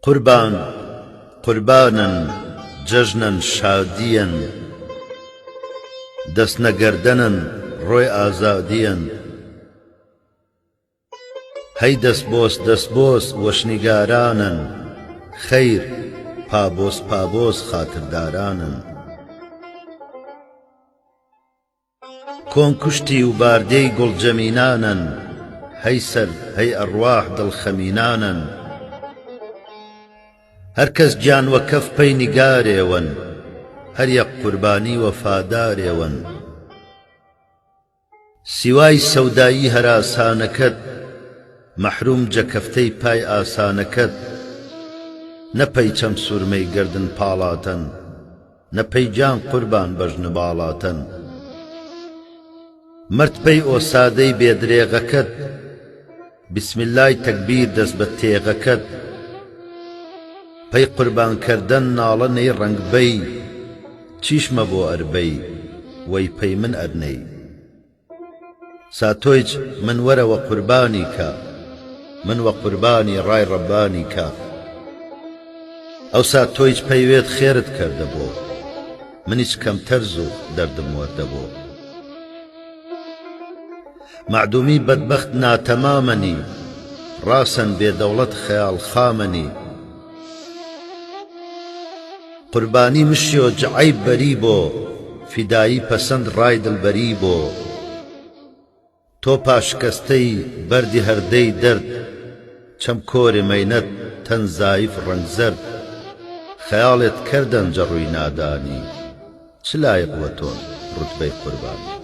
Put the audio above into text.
قربان قربانا جەژنن شادیەن دەستنەگەردەنن ڕۆی ئازادیەن هەی دەستبۆس دەستبۆس وەشنیگارانن خەیر پابۆس پابۆس خاتردارانن کۆنکوشتی و باردەی گوڵجەمینانن هەی سەر هەی ئەڕواح دڵخەمینانن هەرکەس گیان وە کەف پەی نیگارێون هەر یەک قوربانی وەفادارێون سیوای سەودایی هەراسانەکەت مەحروم جەکەفتەی پای ئاسانەکەت نەپەی چەم سوورمەی گردن پاڵاتەن نەپەی گیان قوربان بەژن باڵاتەن مردپەی ئۆسادەی بێدرێغەکەت بسمیلای تەکبیر دەست بە تێغەکەت پەی قوربانکردن ناڵەنەی ڕەنگبەی چیشمە بۆ ئەربەی وەی پەی من ئەرنەی ساتۆیج من وەرەوە قوربانی کە من وە قوربانی ڕای ڕەبانی کە ئەوسا تۆیج پەیوێت خێرت کردەبۆ منیش کەمتەرز و دەردم وەردەبۆ معدومی بەدبەخت ناتەمامەنی ڕاسەن بێدەوڵەت خەیاڵ خامەنی قوربانی مشیۆ جعەیب بەری بۆ فیدایی پەسەند ڕای دڵبەری بۆ تۆ پاشکەستەی بەردی هەردەی دەرد چەم کۆری مەینەت تەن زایف ڕەنگ زەرد خەیاڵێت کردەن جەڕووی نادانی چ لایق وە تۆ ڕوتبەی قوربانی